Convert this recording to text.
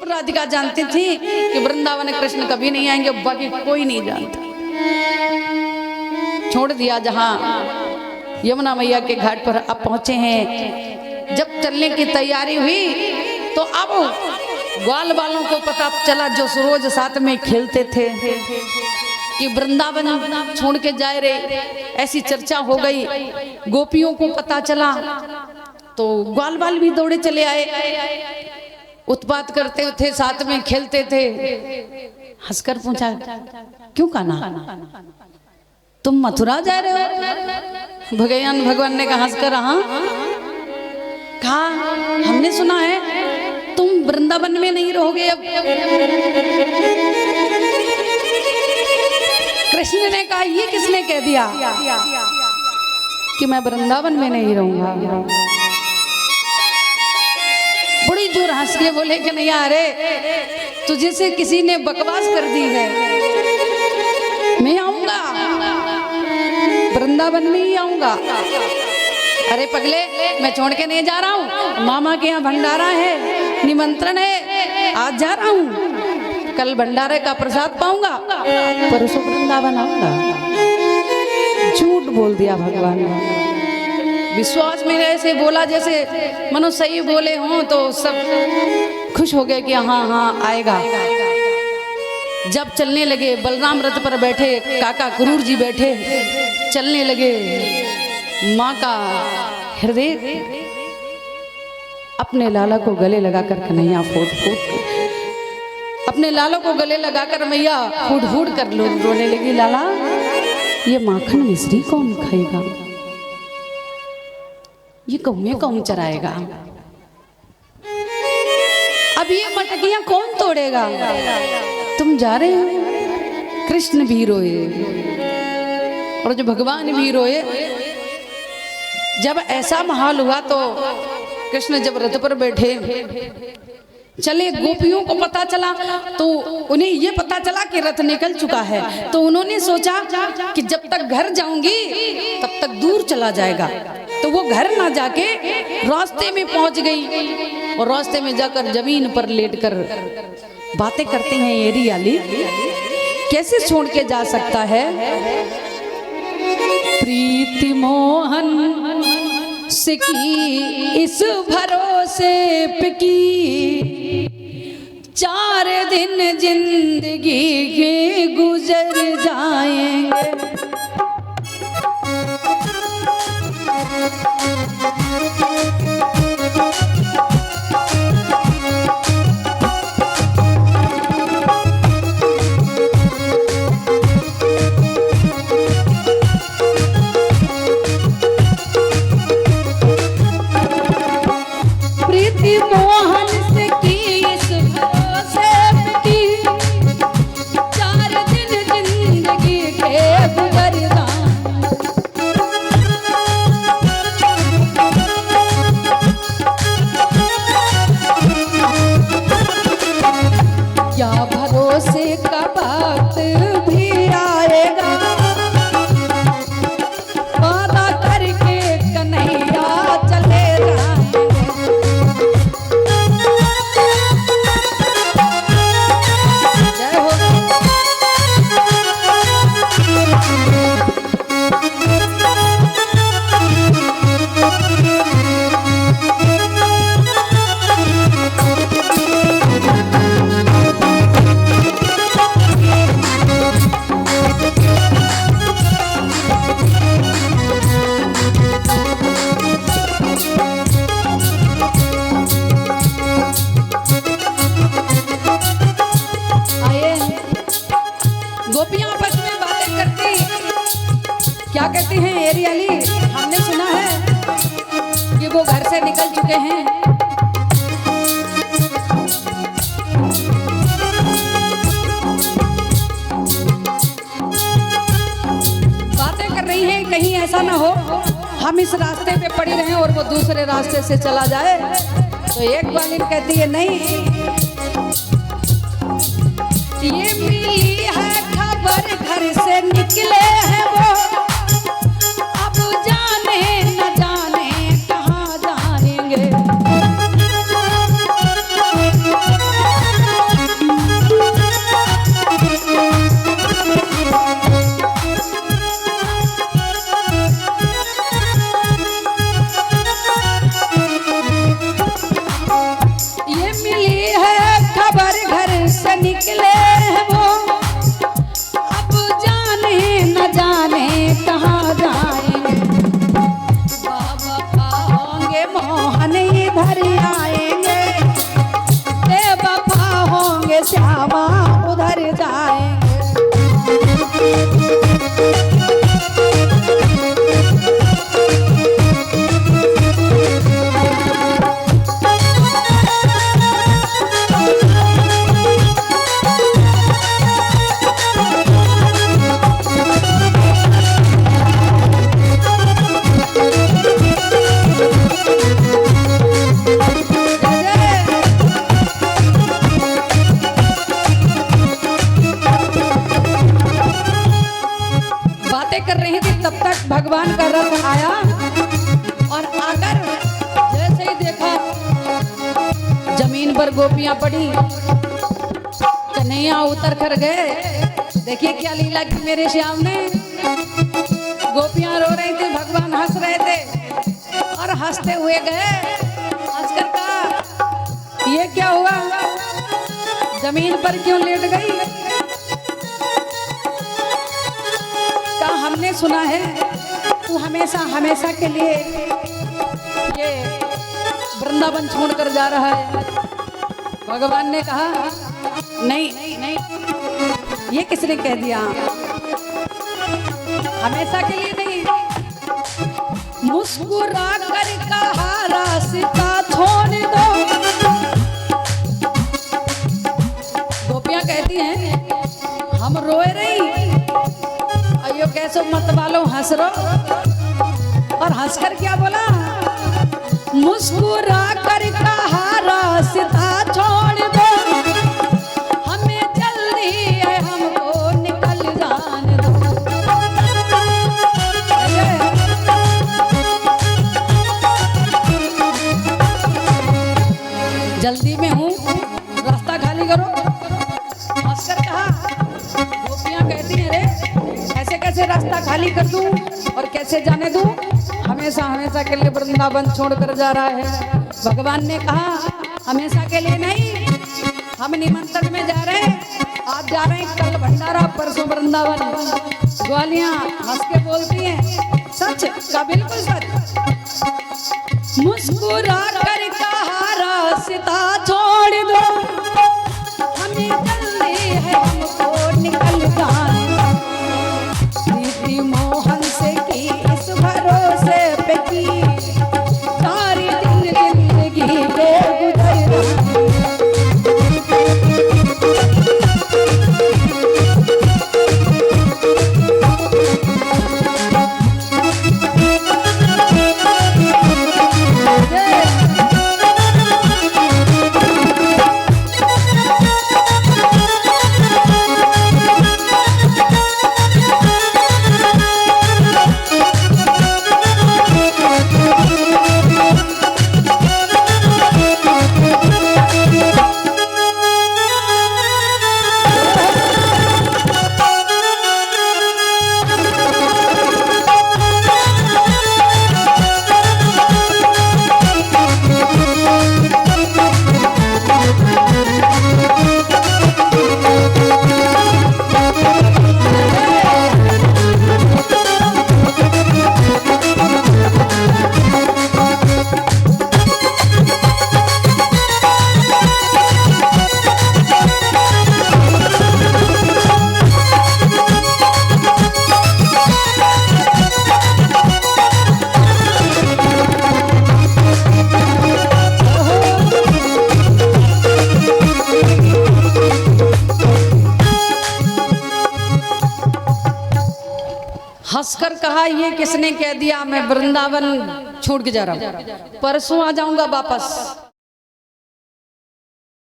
राधिका जानती थी कि वृंदावन कृष्ण कभी नहीं आएंगे, बाकी कोई नहीं जानता। छोड़ दिया जहां यमुना मैया के घाट पर अब पहुंचे हैं। जब चलने की तैयारी हुई तो अब ग्वाल वालों को पता चला, जो रोज साथ में खेलते थे, कि वृंदावन छोड़ के जा रहे, ऐसी चर्चा हो गई। गोपियों को पता चला तो ग्वाल वाल भी दौड़े चले आए, उत्पात करते थे, साथ में खेलते थे। हंसकर पूछा, क्यों कान्हा, तुम मथुरा जा रहे हो? भगवान ने कहा हंसकर, हाँ। कहा, हमने सुना है तुम वृंदावन में नहीं रहोगे अब। कृष्ण ने कहा, ये किसने कह दिया कि मैं वृंदावन में नहीं रहूंगा? बड़ी जोर हंस के बोले कि नहीं, अरे तुझे से किसी ने बकवास कर दी है, मैं आऊंगा, वृंदावन में ही आऊंगा। अरे पगले, मैं छोड़ के नहीं जा रहा हूँ, मामा के यहाँ भंडारा है, निमंत्रण है, आज जा रहा हूँ, कल भंडारे का प्रसाद पाऊंगा, परसों वृंदावन आऊंगा। झूठ बोल दिया भगवान ने। विश्वास में ऐसे बोला जैसे मनो सही बोले हों, तो सब खुश हो गए कि हाँ हाँ आएगा। जब चलने लगे, बलराम रथ पर बैठे, काका क्रूर जी बैठे, चलने लगे। माँ का हृदय अपने लाला को गले लगाकर कन्हैया फूट फूट, अपने लाला को गले लगाकर मैया फूट फूट कर रोने लगी। लाला, ये माखन मिश्री कौन खाएगा? ये कौए कौन चराएगा? अब ये मटकियां कौन तोड़ेगा? तुम जा रहे हो। कृष्ण भी रोए और जो भगवान भी रोए। जब ऐसा माहौल हुआ तो कृष्ण जब रथ पर बैठे चले, गोपियों को पता चला तो उन्हें ये पता चला कि रथ निकल चुका है। तो उन्होंने सोचा कि जब तक घर जाऊंगी तब तक दूर चला जाएगा, तो वो घर ना जाके रास्ते में पहुंच गई और रास्ते में जाकर जमीन पर लेटकर बातें करती हैं। एरी आली कैसे छोड़ के जा सकता है? प्रीति मोहन से की इस भरोसे पे की, 4 दिन जिंदगी के गुजर जाएंगे। क्या कहती हैं एरी अली? हमने सुना है कि वो घर से निकल चुके हैं। बातें कर रही हैं, कहीं ऐसा ना हो हम इस रास्ते पे पड़ी रहें और वो दूसरे रास्ते से चला जाए। तो एक ग्वालिन कहती है, नहीं, ये मिली है खबर घर से निकले हैं वो, अब जाने न जाने कहाँ जाएंगे। जाएंगे श्यामा उधर जाएंगे। कर रही थी तब तक भगवान का रथ आया और आकर जैसे ही देखा जमीन पर गोपियां पड़ी, कन्हैया उतर कर गए। देखिए क्या लीला की मेरे श्याम ने। गोपियां रो रही थी, भगवान हंस रहे थे और हंसते हुए गए। हंसकर कहा ये क्या हुआ, जमीन पर क्यों लेट गई? हमने सुना है तू हमेशा हमेशा के लिए ये वृंदावन छोड़कर जा रहा है। भगवान ने कहा नहीं नहीं, ये किसने कह दिया, हमेशा के लिए नहीं। मुस्कुरा कर कहा रास्ता छोड़ दो। गोपियां कहती हैं हम रोए रही, अयो कैसो मत वालो हंस रो। और हंसकर क्या बोला, मुस्कुरा कर कहा रास्ता छोड़ दो, हमें जल्दी है हमको निकल जाने दो। जल्दी में हूँ, रास्ता खाली करो। हंसकर कहा। गोपियां कहती हैं रे कैसे रास्ता खाली कर दूं और कैसे जाने दूं, हमेशा हमेशा के लिए वृंदावन छोड़कर जा रहा है। भगवान ने कहा हमेशा के लिए नहीं, हम निमंत्रण में जा रहे हैं। आज जा रहे हैं, कल भंडारा, परसों वृंदावन। ग्वालियां हंस के बोलती हैं सच का बिल्कुल सच। मुस्कुरा कर कहा रास्ता छोड़ दो, हमें जल्दी है हमको निकल जाना। मोहन से की इस भरोसे पे की, सारी जिंदगी बेगुजर। हंसकर कहा ये किसने कह दिया मैं वृंदावन छोड़ के जा रहा हूँ, परसों आ जाऊंगा वापस।